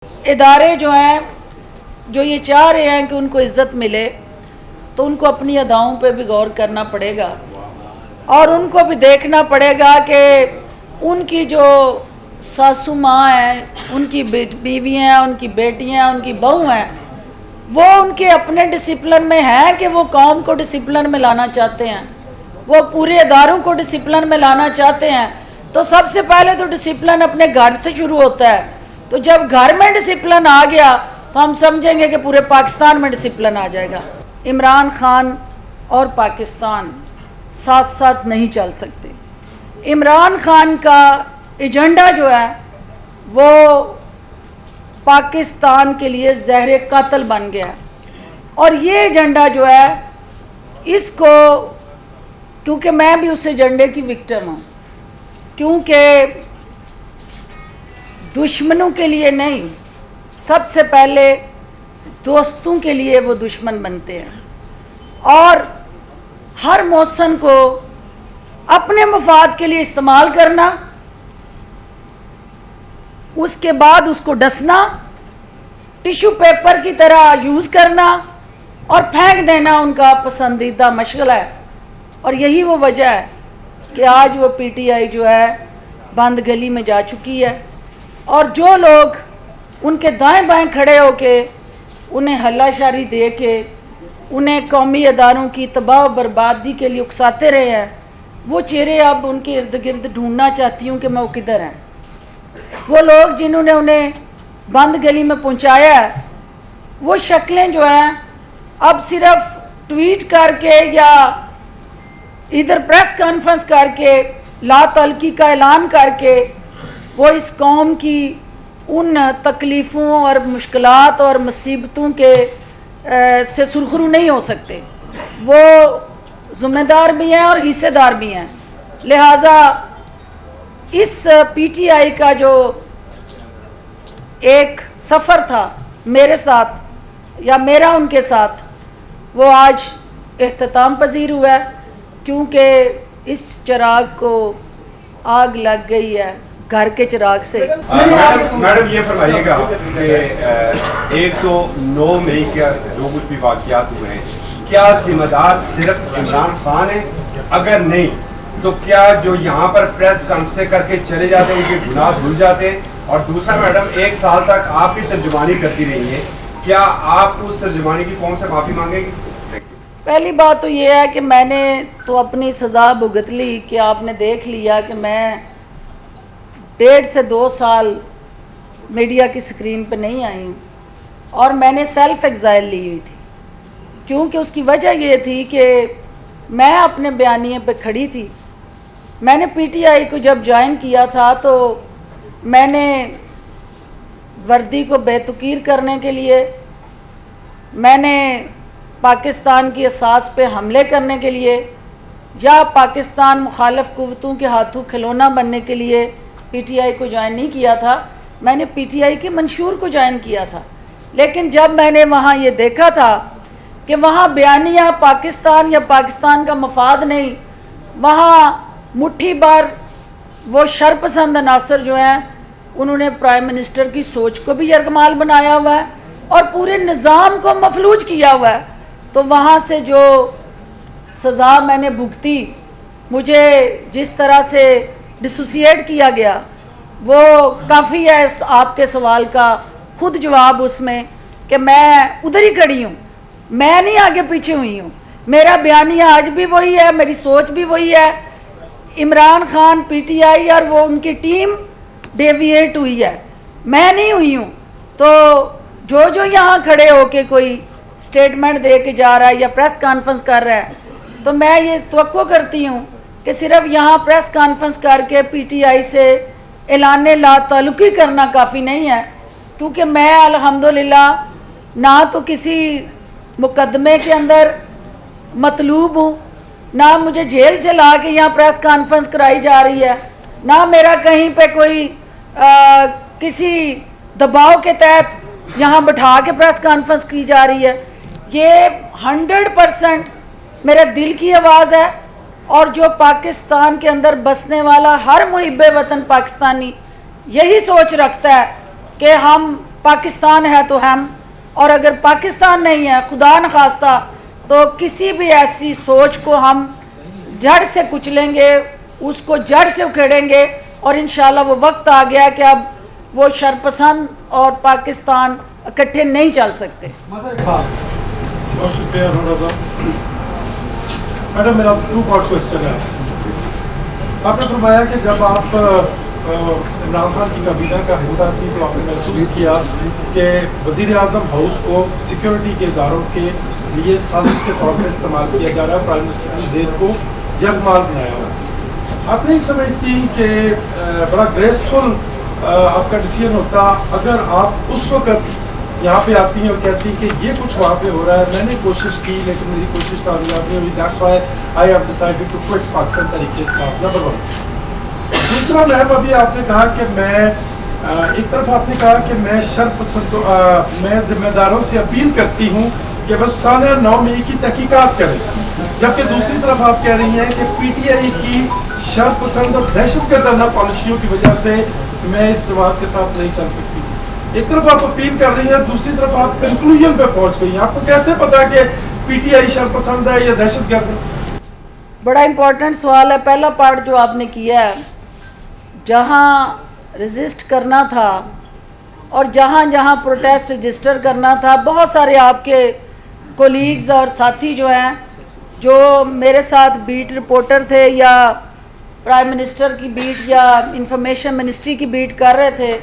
ادارے جو ہیں جو یہ چاہ رہے ہیں کہ ان کو عزت ملے تو ان کو اپنی اداؤں پہ بھی غور کرنا پڑے گا اور ان کو بھی دیکھنا پڑے گا کہ ان کی جو ساسو ماں ہیں، ان کی بیویاں ہیں، ان کی بیٹیاں ہیں، ان کی بہو ہیں، وہ ان کے اپنے ڈسپلن میں ہیں کہ وہ قوم کو ڈسپلن میں لانا چاہتے ہیں، وہ پورے اداروں کو ڈسپلن میں لانا چاہتے ہیں۔ تو سب سے پہلے تو ڈسپلن اپنے گھر سے شروع ہوتا ہے، تو جب گھر میں ڈسپلن آ گیا تو ہم سمجھیں گے کہ پورے پاکستان میں ڈسپلن آ جائے گا۔ عمران خان اور پاکستان ساتھ ساتھ نہیں چل سکتے۔ عمران خان کا ایجنڈا جو ہے وہ پاکستان کے لیے زہر قاتل بن گیا ہے، اور یہ ایجنڈا جو ہے اس کو، کیونکہ میں بھی اس ایجنڈے کی وکٹم ہوں، کیونکہ دشمنوں کے لیے نہیں، سب سے پہلے دوستوں کے لیے وہ دشمن بنتے ہیں، اور ہر موسم کو اپنے مفاد کے لیے استعمال کرنا، اس کے بعد اس کو ڈسنا، ٹیشو پیپر کی طرح یوز کرنا اور پھینک دینا ان کا پسندیدہ مشغلہ ہے۔ اور یہی وہ وجہ ہے کہ آج وہ پی ٹی آئی جو ہے بند گلی میں جا چکی ہے، اور جو لوگ ان کے دائیں بائیں کھڑے ہو کے انہیں ہلہ شاری دے کے انہیں قومی اداروں کی تباہ و بربادی کے لیے اکساتے رہے ہیں، وہ چہرے اب ان کے ارد گرد ڈھونڈنا چاہتی ہوں کہ وہ کدھر ہیں۔ وہ لوگ جنہوں نے انہیں بند گلی میں پہنچایا ہے، وہ شکلیں جو ہیں اب صرف ٹویٹ کر کے یا ادھر پریس کانفرنس کر کے لا تعلقی کا اعلان کر کے وہ اس قوم کی ان تکلیفوں اور مشکلات اور مصیبتوں کے سے سرخرو نہیں ہو سکتے۔ وہ ذمہ دار بھی ہیں اور حصے دار بھی ہیں، لہٰذا اس پی ٹی آئی کا جو ایک سفر تھا میرے ساتھ یا میرا ان کے ساتھ، وہ آج اختتام پذیر ہوا ہے، کیونکہ اس چراغ کو آگ لگ گئی ہے گھر کے چراغ سے۔ میڈم یہ فرمائیے گا کہ 109 مئی کا جو کچھ بھی واقعات ہوئے ہیں، کیا ذمہ دار صرف عمران خان ہے؟ اگر نہیں تو کیا جو یہاں پر پریس کانفرنس کر کے چلے جاتے ہیں ان کے گناہ دھل جاتے ہیں؟ اور دوسرا میڈم، 1 سال تک آپ بھی ترجمانی کرتی رہی ہیں، کیا آپ اس ترجمانی کی قوم سے معافی مانگیں گی؟ پہلی بات تو یہ ہے کہ میں نے تو اپنی سزا بھگت لی، کہ آپ نے دیکھ لیا کہ میں 1.5 سے 2 سال میڈیا کی سکرین پہ نہیں آئی ہوں، اور میں نے سیلف ایگزائل لی ہوئی تھی، کیونکہ اس کی وجہ یہ تھی کہ میں اپنے بیانیے پہ کھڑی تھی۔ میں نے پی ٹی آئی کو جب جوائن کیا تھا تو میں نے وردی کو بے تقریر کرنے کے لیے، میں نے پاکستان کی اساس پہ حملے کرنے کے لیے یا پاکستان مخالف قوتوں کے ہاتھوں کھلونا بننے کے لیے پی ٹی آئی کو جوائن نہیں کیا تھا، میں نے پی ٹی آئی کے منشور کو جوائن کیا تھا۔ لیکن جب میں نے وہاں یہ دیکھا تھا کہ وہاں بیانیہ پاکستان یا پاکستان کا مفاد نہیں، وہاں مٹھی بھر وہ شرپسند عناصر جو ہیں انہوں نے پرائم منسٹر کی سوچ کو بھی یرغمال بنایا ہوا ہے اور پورے نظام کو مفلوج کیا ہوا ہے، تو وہاں سے جو سزا میں نے بھگتی، مجھے جس طرح سے ڈسوسیٹ کیا گیا، وہ کافی ہے آپ کے سوال کا خود جواب اس میں، کہ میں ادھر ہی کھڑی ہوں، میں نہیں آگے پیچھے ہوئی ہوں، میرا بیانیہ آج بھی وہی ہے، میری سوچ بھی وہی ہے۔ Imran Khan, P T I اور وہ ان کی ٹیم ڈیویٹ ہوئی ہے، میں نہیں ہوئی ہوں۔ تو جو یہاں کھڑے ہو کے کوئی سٹیٹمنٹ دے کے جا رہا ہے یا پریس کانفرنس کر رہا ہے، تو میں یہ توقع کرتی ہوں کہ صرف یہاں پریس کانفرنس کر کے پی ٹی آئی سے اعلان لا تعلقی کرنا کافی نہیں ہے، کیونکہ میں الحمدللہ نہ تو کسی مقدمے کے اندر مطلوب ہوں، نہ مجھے جیل سے لا کے یہاں پریس کانفرنس کرائی جا رہی ہے، نہ میرا کہیں پہ کوئی کسی دباؤ کے تحت یہاں بٹھا کے پریس کانفرنس کی جا رہی ہے۔ یہ 100% میرے دل کی آواز ہے، اور جو پاکستان کے اندر بسنے والا ہر محب وطن پاکستانی یہی سوچ رکھتا ہے کہ ہم پاکستان ہے تو ہم، اور اگر پاکستان نہیں ہے خدا نخواستہ تو کسی بھی ایسی سوچ کو ہم جڑ سے کچلیں گے، اس کو جڑ سے اکھیڑیں گے، اور انشاءاللہ وہ وقت آ گیا کہ اب وہ شرپسند اور پاکستان اکٹھے نہیں چل سکتے۔ بہت شکریہ میڈم، میرا 2 پارٹ کوشچن ہے۔ آپ نے فرمایا کہ جب آپ عمران خان کی کابینہ کا حصہ تھی تو آپ نے محسوس کیا کہ وزیر اعظم ہاؤس کو سیکیورٹی کے اداروں کے لیے سازش کے طور پر استعمال کیا جا رہا ہے، پرائم منسٹر کی زیر کو یرغمال بنایا ہوا۔ آپ نہیں سمجھتی کہ بڑا گریسفل آپ کا ڈیسیژن ہوتا اگر آپ اس وقت یہاں پہ آتی ہیں اور کہتی ہیں کہ یہ کچھ وہاں پہ ہو رہا ہے، میں نے کوشش کی لیکن میری کوشش کامیاب نہیں ہوئی، that's why I have decided to quit Pakistan Tehreek Insaf. Number 1۔ دوسرا میم، ابھی آپ نے کہا کہ میں ایک طرف آپ نے کہا کہ میں شرپسند میں ذمہ داروں سے اپیل کرتی ہوں کہ بس سانحہ 9 مئی کی تحقیقات کریں، جبکہ دوسری طرف آپ کہہ رہی ہیں کہ پی ٹی آئی کی شرپسند اور دہشت گردانہ پالیسیوں کی وجہ سے میں اس سوال کے ساتھ نہیں چل سکتی۔ ایک طرف آپ اپیل کر رہی ہیں، دوسری طرف آپ کنکلوژن پہ پہنچ گئی ہیں۔ آپ کو کیسے پتا کہ پی ٹی آئی شرپسند ہے یا دہشت گرد ہے؟ بڑا امپورٹنٹ سوال ہے۔ پہلا پارٹ جو آپ نے کیا ہے، جہاں رجسٹ کرنا تھا اور جہاں جہاں پروٹیسٹ رجسٹر کرنا تھا، بہت سارے آپ کے کولیگز اور ساتھی جو ہیں جو میرے ساتھ بیٹ رپورٹر تھے یا پرائم منسٹر کی بیٹ یا انفارمیشن منسٹری کی بیٹ کر رہے تھے،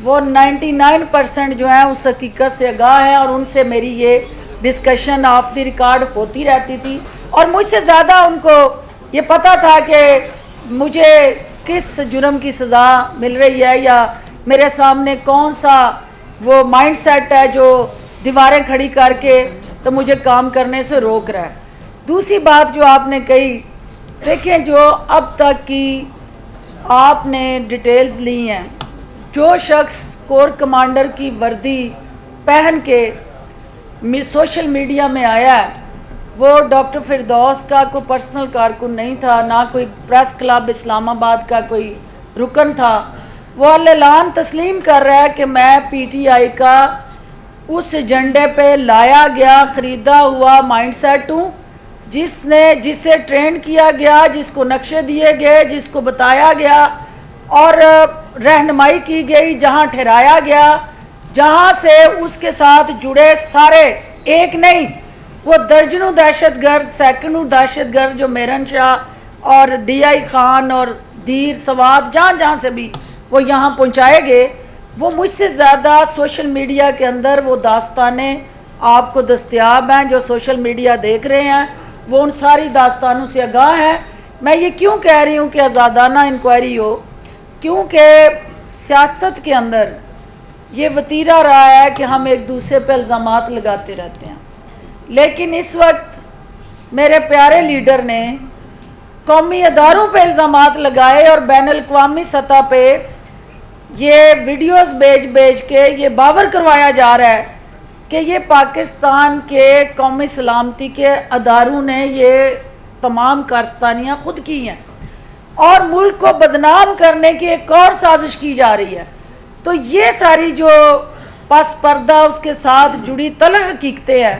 وہ 99% جو ہیں اس حقیقت سے آگاہ ہیں، اور ان سے میری یہ ڈسکشن آف دی ریکارڈ ہوتی رہتی تھی، اور مجھ سے زیادہ ان کو یہ پتہ تھا کہ مجھے کس جرم کی سزا مل رہی ہے یا میرے سامنے کون سا وہ مائنڈ سیٹ ہے جو دیواریں کھڑی کر کے تو مجھے کام کرنے سے روک رہا ہے۔ دوسری بات جو آپ نے کہی، دیکھیں جو اب تک کی آپ نے ڈیٹیلز لی ہیں، جو شخص کور کمانڈر کی وردی پہن کے سوشل میڈیا میں آیا ہے وہ ڈاکٹر فردوس کا کوئی پرسنل کارکن نہیں تھا، نہ کوئی پریس کلب اسلام آباد کا کوئی رکن تھا۔ وہ اعلان تسلیم کر رہا ہے کہ میں پی ٹی آئی کا اس ایجنڈے پہ لایا گیا خریدا ہوا مائنڈ سیٹ ہوں، جسے ٹرین کیا گیا، جس کو نقشے دیے گئے، جس کو بتایا گیا اور رہنمائی کی گئی، جہاں ٹھہرایا گیا، جہاں سے اس کے ساتھ جڑے سارے ایک نہیں وہ درجنوں دہشت گرد، سینکڑوں دہشت گرد جو میرن شاہ اور ڈی آئی خان اور دیر سوات جہاں جہاں سے بھی وہ یہاں پہنچائے گئے، وہ مجھ سے زیادہ سوشل میڈیا کے اندر وہ داستانیں آپ کو دستیاب ہیں۔ جو سوشل میڈیا دیکھ رہے ہیں وہ ان ساری داستانوں سے آگاہ ہیں۔ میں یہ کیوں کہہ رہی ہوں کہ آزادانہ انکوائری ہو، کیونکہ سیاست کے اندر یہ وتیرہ رہا ہے کہ ہم ایک دوسرے پہ الزامات لگاتے رہتے ہیں، لیکن اس وقت میرے پیارے لیڈر نے قومی اداروں پہ الزامات لگائے اور بین الاقوامی سطح پہ یہ ویڈیوز بھیج کے یہ باور کروایا جا رہا ہے کہ یہ پاکستان کے قومی سلامتی کے اداروں نے یہ تمام کارستانیاں خود کی ہیں اور ملک کو بدنام کرنے کی ایک اور سازش کی جا رہی ہے۔ تو یہ ساری جو پس پردہ اس کے ساتھ جڑی تلخ حقیقتیں ہیں،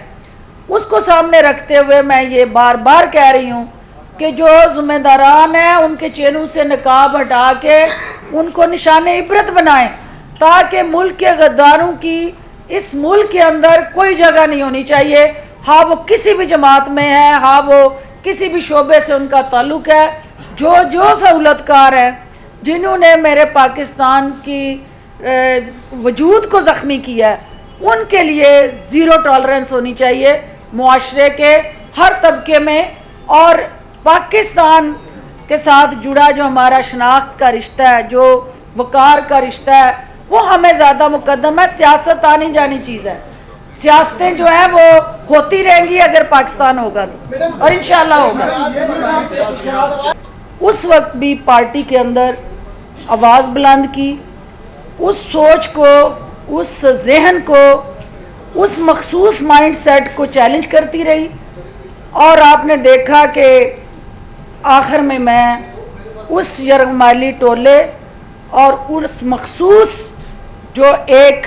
اس کو سامنے رکھتے ہوئے میں یہ بار بار کہہ رہی ہوں کہ جو ذمہ داران ہیں ان کے چہروں سے نقاب ہٹا کے ان کو نشان عبرت بنائیں، تاکہ ملک کے غداروں کی اس ملک کے اندر کوئی جگہ نہیں ہونی چاہیے، ہاں وہ کسی بھی جماعت میں ہے، ہاں وہ کسی بھی شعبے سے ان کا تعلق ہے، جو سہولت کار ہیں جنہوں نے میرے پاکستان کی وجود کو زخمی کیا ہے، ان کے لیے زیرو ٹالرنس ہونی چاہیے معاشرے کے ہر طبقے میں، اور پاکستان کے ساتھ جڑا جو ہمارا شناخت کا رشتہ ہے، جو وقار کا رشتہ ہے، وہ ہمیں زیادہ مقدم ہے۔ سیاست آنی جانی چیز ہے، سیاستیں جو ہیں وہ ہوتی رہیں گی اگر پاکستان ہوگا تو، اور انشاءاللہ ہوگا۔ اس وقت بھی پارٹی کے اندر آواز بلند کی، اس سوچ کو، اس ذہن کو، اس مخصوص مائنڈ سیٹ کو چیلنج کرتی رہی، اور آپ نے دیکھا کہ آخر میں اس یرغمالی ٹولے اور اس مخصوص جو ایک